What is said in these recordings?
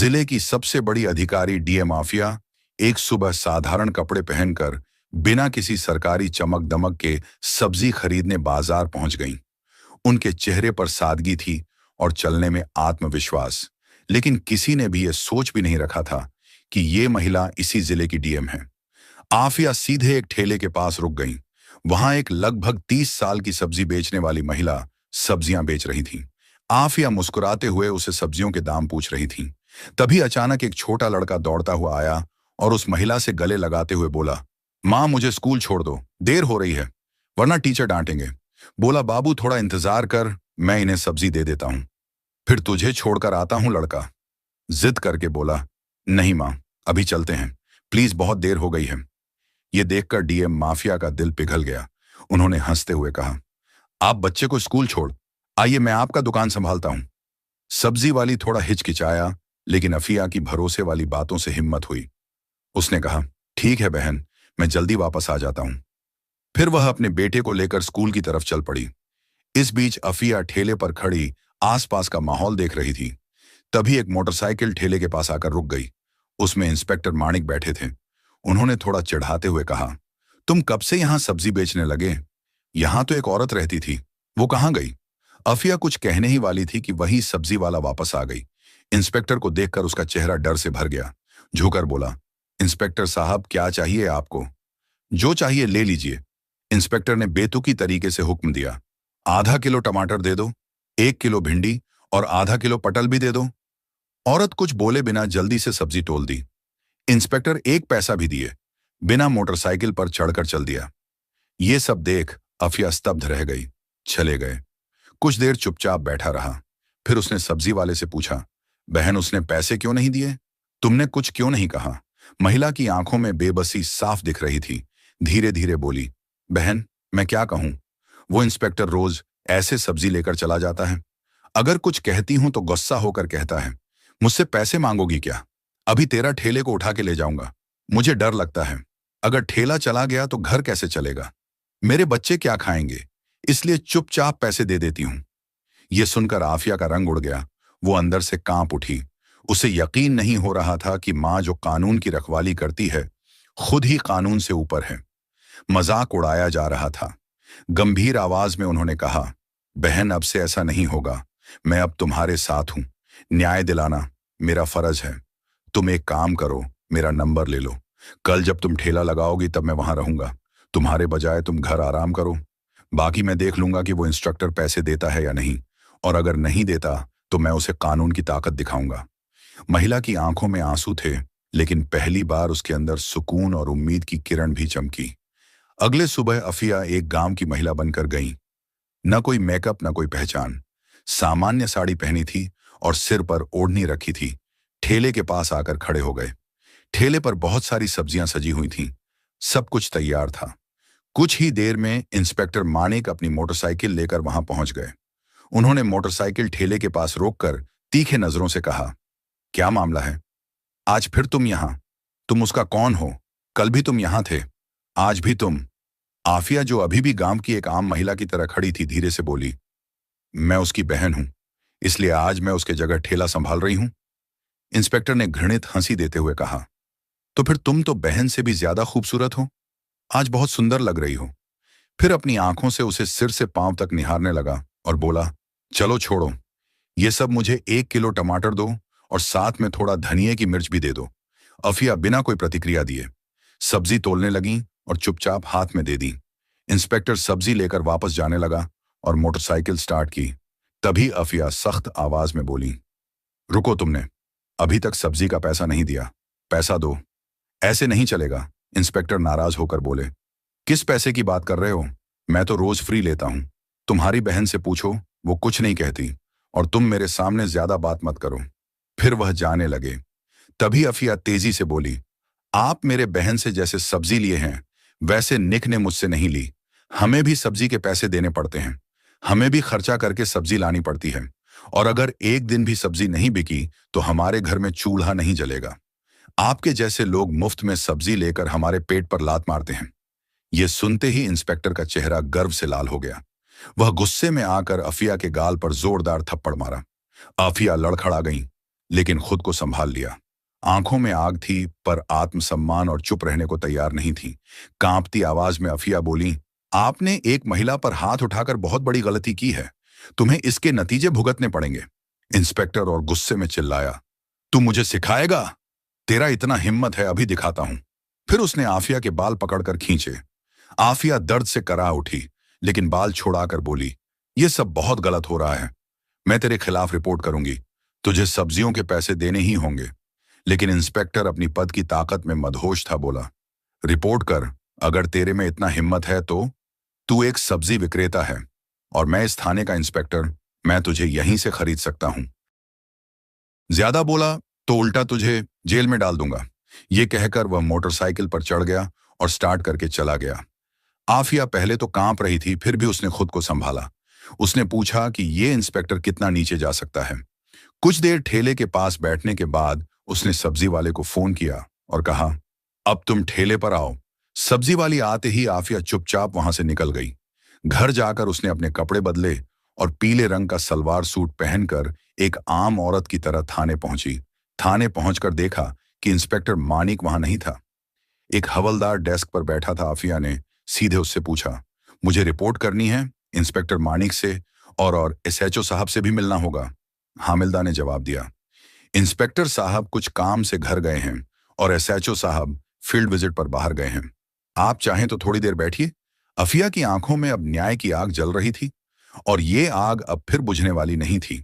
जिले की सबसे बड़ी अधिकारी डीएम आफिया एक सुबह साधारण कपड़े पहनकर बिना किसी सरकारी चमक दमक के सब्जी खरीदने बाजार पहुंच गईं। उनके चेहरे पर सादगी थी और चलने में आत्मविश्वास, लेकिन किसी ने भी यह सोच भी नहीं रखा था कि ये महिला इसी जिले की डीएम है। आफिया सीधे एक ठेले के पास रुक गईं। वहां एक लगभग 30 साल की सब्जी बेचने वाली महिला सब्जियां बेच रही थी। आफिया मुस्कुराते हुए उसे सब्जियों के दाम पूछ रही थी। तभी अचानक एक छोटा लड़का दौड़ता हुआ आया और उस महिला से गले लगाते हुए बोला, माँ मुझे स्कूल छोड़ दो, देर हो रही है, वरना टीचर डांटेंगे। बोला, बाबू थोड़ा इंतजार कर, मैं इन्हें सब्जी दे देता हूं, फिर तुझे छोड़कर आता हूं। लड़का जिद करके बोला, नहीं माँ, अभी चलते हैं, प्लीज बहुत देर हो गई है। ये देखकर डीएम माफिया का दिल पिघल गया। उन्होंने हंसते हुए कहा, आप बच्चे को स्कूल छोड़ आइए, मैं आपका दुकान संभालता हूं। सब्जी वाली थोड़ा हिचकिचाया, लेकिन अफिया की भरोसे वाली बातों से हिम्मत हुई। उसने कहा, ठीक है बहन, मैं जल्दी वापस आ जाता हूं। फिर वह अपने बेटे को लेकर स्कूल की तरफ चल पड़ी। इस बीच अफिया ठेले पर खड़ी आसपास का माहौल देख रही थी। तभी एक मोटरसाइकिल ठेले के पास आकर रुक गई। उसमें इंस्पेक्टर माणिक बैठे थे। उन्होंने थोड़ा चिढ़ाते हुए कहा, तुम कब से यहां सब्जी बेचने लगे? यहां तो एक औरत रहती थी, वो कहां गई? अफिया कुछ कहने ही वाली थी कि वही सब्जी वाला वापस आ गई। इंस्पेक्टर को देखकर उसका चेहरा डर से भर गया। झुककर बोला, इंस्पेक्टर साहब क्या चाहिए आपको? जो चाहिए ले लीजिए। इंस्पेक्टर ने बेतुकी तरीके से हुक्म दिया। आधा किलो टमाटर दे दो, 1 किलो भिंडी और आधा किलो पटल भी दे दो। औरत कुछ बोले बिना जल्दी से सब्जी तोल दी। इंस्पेक्टर एक पैसा भी दिए बिना मोटरसाइकिल पर चढ़कर चल दिया। ये सब देख अफिया स्तब्ध रह गई। चले गए। कुछ देर चुपचाप बैठा रहा। फिर उसने सब्जी वाले से पूछा, बहन उसने पैसे क्यों नहीं दिए? तुमने कुछ क्यों नहीं कहा? महिला की आंखों में बेबसी साफ दिख रही थी। धीरे धीरे बोली, बहन मैं क्या कहूं, वो इंस्पेक्टर रोज ऐसे सब्जी लेकर चला जाता है। अगर कुछ कहती हूं तो गुस्सा होकर कहता है, मुझसे पैसे मांगोगी क्या? अभी तेरा ठेले को उठा के ले जाऊंगा। मुझे डर लगता है, अगर ठेला चला गया तो घर कैसे चलेगा? मेरे बच्चे क्या खाएंगे? इसलिए चुपचाप पैसे दे देती हूं। यह सुनकर आफिया का रंग उड़ गया। वो अंदर से कांप उठी। उसे यकीन नहीं हो रहा था कि मां जो कानून की रखवाली करती है, खुद ही कानून से ऊपर है। मजाक उड़ाया जा रहा था। गंभीर आवाज में उन्होंने कहा, बहन अब से ऐसा नहीं होगा। मैं अब तुम्हारे साथ हूं। न्याय दिलाना मेरा फर्ज है। तुम एक काम करो, मेरा नंबर ले लो। कल जब तुम ठेला लगाओगी तब मैं वहां रहूंगा। तुम्हारे बजाय तुम घर आराम करो। बाकी मैं देख लूंगा कि वो इंस्ट्रक्टर पैसे देता है या नहीं, और अगर नहीं देता तो मैं उसे कानून की ताकत दिखाऊंगा। महिला की आंखों में आंसू थे, लेकिन पहली बार उसके अंदर सुकून और उम्मीद की किरण भी चमकी। अगले सुबह अफिया एक गांव की महिला बनकर गई। न कोई मेकअप, न कोई पहचान। सामान्य साड़ी पहनी थी और सिर पर ओढ़नी रखी थी। ठेले के पास आकर खड़े हो गए। ठेले पर बहुत सारी सब्जियां सजी हुई थीं। सब कुछ तैयार था। कुछ ही देर में इंस्पेक्टर माणिक अपनी मोटरसाइकिल लेकर वहां पहुंच गए। उन्होंने मोटरसाइकिल ठेले के पास रोककर तीखे नजरों से कहा, क्या मामला है? आज फिर तुम यहां? तुम उसका कौन हो? कल भी तुम यहां थे, आज भी तुम। आफिया जो अभी भी गांव की एक आम महिला की तरह खड़ी थी, धीरे से बोली, मैं उसकी बहन हूं, इसलिए आज मैं उसके जगह ठेला संभाल रही हूं। इंस्पेक्टर ने घृणित हंसी देते हुए कहा, तो फिर तुम तो बहन से भी ज्यादा खूबसूरत हो। आज बहुत सुंदर लग रही हो। फिर अपनी आंखों से उसे सिर से पांव तक निहारने लगा और बोला, चलो छोड़ो, ये सब मुझे 1 किलो टमाटर दो और साथ में थोड़ा धनिए की मिर्च भी दे दो। अफिया बिना कोई प्रतिक्रिया दिए सब्जी तोलने लगी और चुपचाप हाथ में दे दी। इंस्पेक्टर सब्जी लेकर वापस जाने लगा और मोटरसाइकिल स्टार्ट की। तभी अफिया सख्त आवाज में बोली, रुको, तुमने अभी तक सब्जी का पैसा नहीं दिया, पैसा दो। ऐसे नहीं चलेगा। इंस्पेक्टर नाराज होकर बोले, किस पैसे की बात कर रहे हो? मैं तो रोज फ्री लेता हूं। तुम्हारी बहन से पूछो, वो कुछ नहीं कहती, और तुम मेरे सामने ज्यादा बात मत करो। फिर वह जाने लगे। तभी अफिया तेजी से बोली, आप मेरे बहन से जैसे सब्जी लिए हैं, वैसे निक ने मुझसे नहीं ली। हमें भी सब्जी के पैसे देने पड़ते हैं। हमें भी खर्चा करके सब्जी लानी पड़ती है, और अगर एक दिन भी सब्जी नहीं बिकी तो हमारे घर में चूल्हा नहीं जलेगा। आपके जैसे लोग मुफ्त में सब्जी लेकर हमारे पेट पर लात मारते हैं। यह सुनते ही इंस्पेक्टर का चेहरा गर्व से लाल हो गया। वह गुस्से में आकर अफिया के गाल पर जोरदार थप्पड़ मारा। अफिया लड़खड़ा गई। लेकिन खुद को संभाल लिया। आंखों में आग थी पर आत्मसम्मान और चुप रहने को तैयार नहीं थी। कांपती आवाज में अफिया बोली, आपने एक महिला पर हाथ उठाकर बहुत बड़ी गलती की है। तुम्हें इसके नतीजे भुगतने पड़ेंगे। इंस्पेक्टर और गुस्से में चिल्लाया, तू मुझे सिखाएगा? तेरा इतना हिम्मत है, अभी दिखाता हूं। फिर उसने आफिया के बाल पकड़कर खींचे। आफिया दर्द से करा उठी, लेकिन बाल छोड़ाकर बोली, यह सब बहुत गलत हो रहा है। मैं तेरे खिलाफ रिपोर्ट करूंगी। तुझे सब्जियों के पैसे देने ही होंगे। लेकिन इंस्पेक्टर अपनी पद की ताकत में मदहोश था, बोला, रिपोर्ट कर। अगर तेरे में इतना हिम्मत है तो। तू एक सब्जी विक्रेता है और मैं इस थाने का इंस्पेक्टर। मैं तुझे यहीं से खरीद सकता हूं। ज्यादा बोला तो उल्टा तुझे जेल में डाल दूंगा। ये कहकर वह मोटरसाइकिल पर चढ़ गया और स्टार्ट करके चला गया। आफिया पहले तो कांप रही थी, फिर भी उसने खुद को संभाला। उसने पूछा कि ये इंस्पेक्टर कितना नीचे जा सकता है। कुछ देर ठेले के पास बैठने के बाद उसने सब्जी वाले को फोन किया और कहा, अब तुम ठेले पर आओ। सब्जी वाली आते ही आफिया चुपचाप वहां से निकल गई। घर जाकर उसने अपने कपड़े बदले और पीले रंग का सलवार सूट पहनकर एक आम औरत की तरह थाने पहुंची। थाने पहुंचकर देखा कि इंस्पेक्टर मानिक वहां नहीं था। एक हवलदार डेस्क पर बैठा था। आफिया ने सीधे उससे पूछा, मुझे रिपोर्ट करनी है इंस्पेक्टर मानिक से, और एसएचओ साहब से भी मिलना होगा। हामिलदार ने जवाब दिया, इंस्पेक्टर साहब कुछ काम से घर गए हैं और एसएचओ साहब फील्ड विजिट पर बाहर गए हैं। आप चाहें तो थोड़ी देर बैठिए। अफिया की आंखों में अब न्याय की आग जल रही थी और ये आग अब फिर बुझने वाली नहीं थी।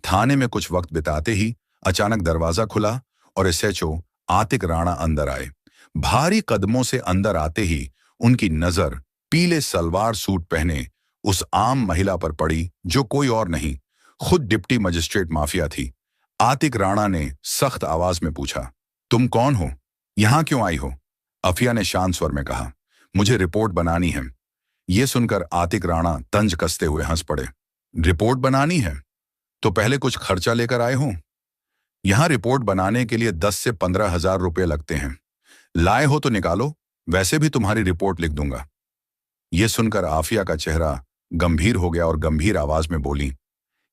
थाने में कुछ वक्त बिताते ही अचानक दरवाजा खुला और एसएचओ आतिक राणा अंदर आए। भारी कदमों से अंदर आते ही उनकी नजर पीले सलवार सूट पहने उस आम महिला पर पड़ी, जो कोई और नहीं, खुद डिप्टी मजिस्ट्रेट माफिया थी। आतिक राणा ने सख्त आवाज में पूछा, तुम कौन हो? यहां क्यों आई हो? अफिया ने शांत स्वर में कहा, मुझे रिपोर्ट बनानी है। यह सुनकर आतिक राणा तंज कसते हुए हंस पड़े। रिपोर्ट बनानी है तो पहले कुछ खर्चा लेकर आए हो? यहां रिपोर्ट बनाने के लिए 10 से 15 हजार रुपए लगते हैं। लाए हो तो निकालो, वैसे भी तुम्हारी रिपोर्ट लिख दूंगा। यह सुनकर आफिया का चेहरा गंभीर हो गया और गंभीर आवाज में बोली,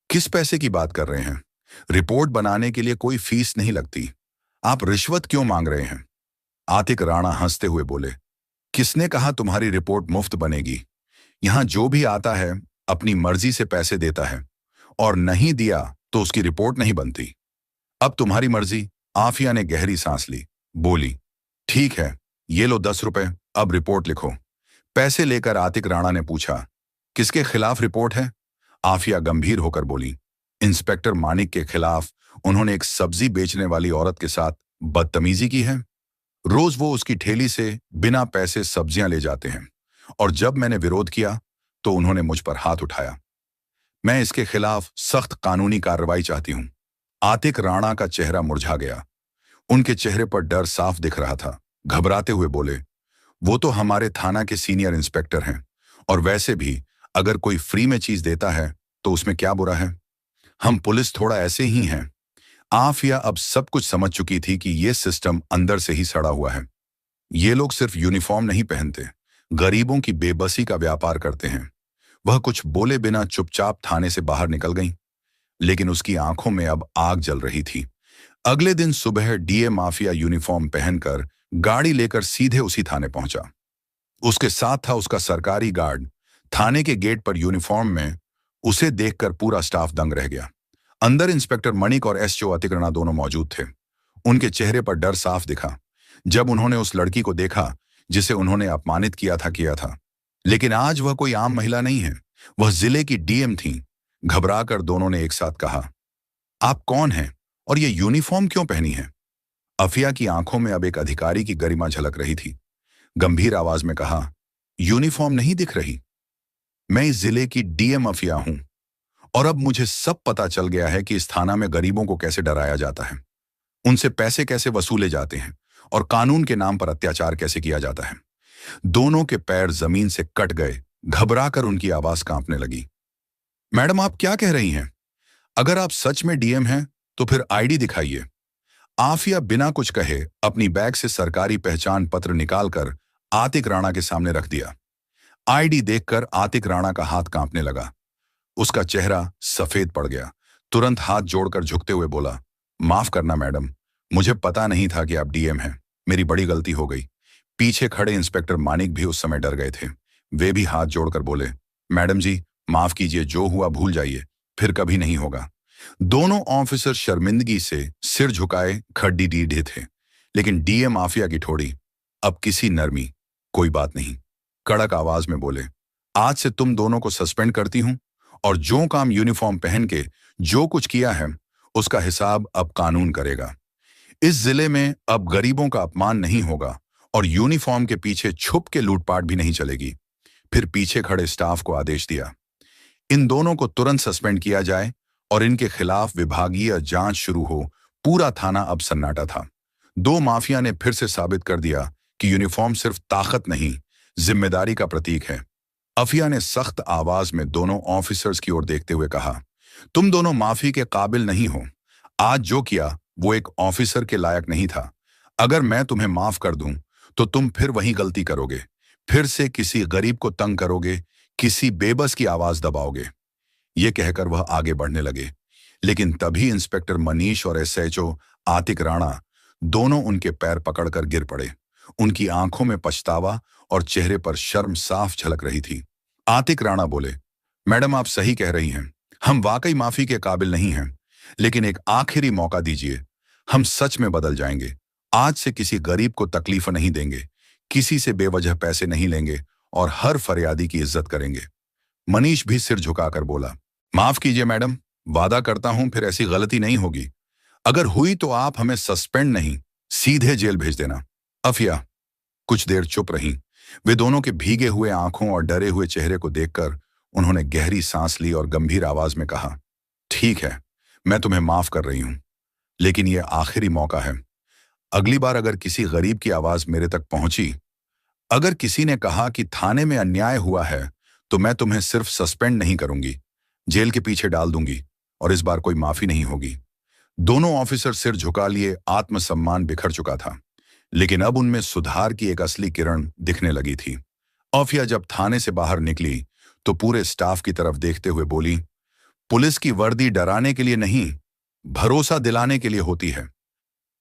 किस पैसे की बात कर रहे हैं? रिपोर्ट बनाने के लिए कोई फीस नहीं लगती। आप रिश्वत क्यों मांग रहे हैं? आतिक राणा हंसते हुए बोले, किसने कहा तुम्हारी रिपोर्ट मुफ्त बनेगी? यहां जो भी आता है अपनी मर्जी से पैसे देता है और नहीं दिया तो उसकी रिपोर्ट नहीं बनती। अब तुम्हारी मर्जी। आफिया ने गहरी सांस ली, बोली, ठीक है, ये लो 10 रुपए, अब रिपोर्ट लिखो। पैसे लेकर आतिक राणा ने पूछा, किसके खिलाफ रिपोर्ट है? आफिया गंभीर होकर बोली, इंस्पेक्टर मानिक के खिलाफ। उन्होंने एक सब्जी बेचने वाली औरत के साथ बदतमीजी की है। रोज वो उसकी ठेली से बिना पैसे सब्जियां ले जाते हैं और जब मैंने विरोध किया तो उन्होंने मुझ पर हाथ उठाया। मैं इसके खिलाफ सख्त कानूनी कार्रवाई चाहती हूं। आतिक राणा का चेहरा मुरझा गया। उनके चेहरे पर डर साफ दिख रहा था। घबराते हुए बोले, वो तो हमारे थाना के सीनियर इंस्पेक्टर हैं और वैसे भी अगर कोई फ्री में चीज देता है तो उसमें क्या बुरा है? हम पुलिस थोड़ा ऐसे ही हैं। आफिया अब सब कुछ समझ चुकी थी कि ये सिस्टम अंदर से ही सड़ा हुआ है। ये लोग सिर्फ यूनिफॉर्म नहीं पहनते, गरीबों की बेबसी का व्यापार करते हैं। वह कुछ बोले बिना चुपचाप थाने से बाहर निकल गई, लेकिन उसकी आंखों में अब आग जल रही थी। अगले दिन सुबह डीए माफिया यूनिफॉर्म पहनकर गाड़ी लेकर सीधे उसी थाने पहुंचा। उसके साथ था उसका सरकारी गार्ड। थाने के गेट पर यूनिफॉर्म में उसे देखकर पूरा स्टाफ दंग रह गया। अंदर इंस्पेक्टर मणिक और एसओ आतिक राणा दोनों मौजूद थे। उनके चेहरे पर डर साफ दिखा जब उन्होंने उस लड़की को देखा जिसे उन्होंने अपमानित किया था। लेकिन आज वह कोई आम महिला नहीं है, वह जिले की डीएम थी। घबराकर दोनों ने एक साथ कहा, आप कौन हैं और ये यूनिफॉर्म क्यों पहनी है? अफिया की आंखों में अब एक अधिकारी की गरिमा झलक रही थी। गंभीर आवाज में कहा, यूनिफॉर्म नहीं दिख रही? मैं इस जिले की डीएम अफिया हूं और अब मुझे सब पता चल गया है कि इस थाना में गरीबों को कैसे डराया जाता है, उनसे पैसे कैसे वसूले जाते हैं और कानून के नाम पर अत्याचार कैसे किया जाता है। दोनों के पैर जमीन से कट गए। घबराकर उनकी आवाज कांपने लगी। मैडम, आप क्या कह रही हैं? अगर आप सच में डीएम हैं तो फिर आईडी दिखाइए। आफिया बिना कुछ कहे अपनी बैग से सरकारी पहचान पत्र निकालकर आतिक राणा के सामने रख दिया। आईडी देखकर आतिक राणा का हाथ कांपने लगा। उसका चेहरा सफेद पड़ गया। तुरंत हाथ जोड़कर झुकते हुए बोला, माफ करना मैडम, मुझे पता नहीं था कि आप डीएम हैं। मेरी बड़ी गलती हो गई। पीछे खड़े इंस्पेक्टर मानिक भी उस समय डर गए थे। वे भी हाथ जोड़कर बोले, मैडम जी, माफ कीजिए, जो हुआ भूल जाइए, फिर कभी नहीं होगा। दोनों ऑफिसर शर्मिंदगी से सिर झुकाए खड्डी डीढ़े थे। लेकिन डीएम माफिया की ठोड़ी अब किसी नरमी, कोई बात नहीं, कड़क आवाज में बोले, आज से तुम दोनों को सस्पेंड करती हूं और जो काम यूनिफॉर्म पहन के जो कुछ किया है उसका हिसाब अब कानून करेगा। इस जिले में अब गरीबों का अपमान नहीं होगा और यूनिफॉर्म के पीछे छुप के लूटपाट भी नहीं चलेगी। फिर पीछे खड़े स्टाफ को आदेश दिया, इन दोनों को तुरंत सस्पेंड किया जाए और इनके खिलाफ विभागीय जांच शुरू हो। पूरा थाना अब सन्नाटा था। दो माफिया ने फिर से साबित कर दिया कि यूनिफॉर्म सिर्फ ताकत नहीं, जिम्मेदारी का प्रतीक है। अफिया ने सख्त आवाज में दोनों ऑफिसर्स की ओर देखते हुए कहा, तुम दोनों माफी के काबिल नहीं हो। आज जो किया वो एक ऑफिसर के लायक नहीं था। अगर मैं तुम्हें माफ कर दूं तो तुम फिर वही गलती करोगे, फिर से किसी गरीब को तंग करोगे, किसी बेबस की आवाज दबाओगे। ये कहकर वह आगे बढ़ने लगे, लेकिन तभी इंस्पेक्टर मनीष और एसएचओ आतिक राणा दोनों उनके पैर पकड़कर गिर पड़े। उनकी आंखों में पछतावा और चेहरे पर शर्म साफ झलक रही थी। आतिक राणा बोले, मैडम आप सही कह रही हैं, हम वाकई माफी के काबिल नहीं हैं, लेकिन एक आखिरी मौका दीजिए, हम सच में बदल जाएंगे। आज से किसी गरीब को तकलीफ नहीं देंगे, किसी से बेवजह पैसे नहीं लेंगे और हर फरियादी की इज्जत करेंगे। मनीष भी सिर झुकाकर बोला, माफ कीजिए मैडम, वादा करता हूं फिर ऐसी गलती नहीं होगी। अगर हुई तो आप हमें सस्पेंड नहीं, सीधे जेल भेज देना। अफिया कुछ देर चुप रहीं। वे दोनों के भीगे हुए आंखों और डरे हुए चेहरे को देखकर उन्होंने गहरी सांस ली और गंभीर आवाज में कहा, ठीक है, मैं तुम्हें माफ कर रही हूं, लेकिन यह आखिरी मौका है। अगली बार अगर किसी गरीब की आवाज मेरे तक पहुंची, अगर किसी ने कहा कि थाने में अन्याय हुआ है, तो मैं तुम्हें सिर्फ सस्पेंड नहीं करूंगी, जेल के पीछे डाल दूंगी और इस बार कोई माफी नहीं होगी। दोनों ऑफिसर सिर झुका लिए, आत्मसम्मान बिखर चुका था, लेकिन अब उनमें सुधार की एक असली किरण दिखने लगी थी। अफिया जब थाने से बाहर निकली तो पूरे स्टाफ की तरफ देखते हुए बोली, पुलिस की वर्दी डराने के लिए नहीं, भरोसा दिलाने के लिए होती है।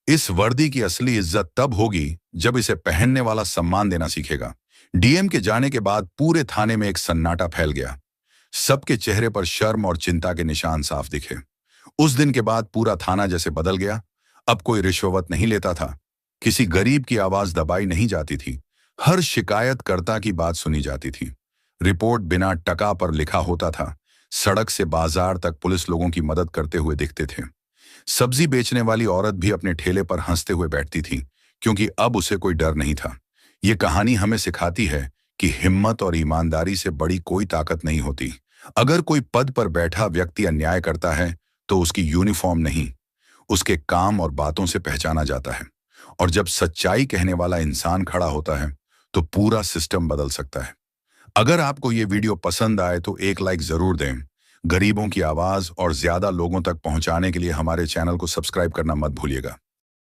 इस वर्दी की असली इज्जत तब होगी जब इसे पहनने वाला सम्मान देना सीखेगा। डीएम के जाने के बाद पूरे थाने में एक सन्नाटा फैल गया। सबके चेहरे पर शर्म और चिंता के निशान साफ दिखे। उस दिन के बाद पूरा थाना जैसे बदल गया। अब कोई रिश्वत नहीं लेता था, किसी गरीब की आवाज दबाई नहीं जाती थी, हर शिकायतकर्ता की बात सुनी जाती थी। रिपोर्ट बिना टका पर लिखा होता था। सड़क से बाजार तक पुलिस लोगों की मदद करते हुए दिखते थे। सब्जी बेचने वाली औरत भी अपने ठेले पर हंसते हुए बैठती थी, क्योंकि अब उसे कोई डर नहीं था। ये कहानी हमें सिखाती है कि हिम्मत और ईमानदारी से बड़ी कोई ताकत नहीं होती। अगर कोई पद पर बैठा व्यक्ति अन्याय करता है तो उसकी यूनिफॉर्म नहीं, उसके काम और बातों से पहचाना जाता है। और जब सच्चाई कहने वाला इंसान खड़ा होता है तो पूरा सिस्टम बदल सकता है। अगर आपको ये वीडियो पसंद आए तो एक लाइक जरूर दें। गरीबों की आवाज और ज्यादा लोगों तक पहुंचाने के लिए हमारे चैनल को सब्सक्राइब करना मत भूलिएगा।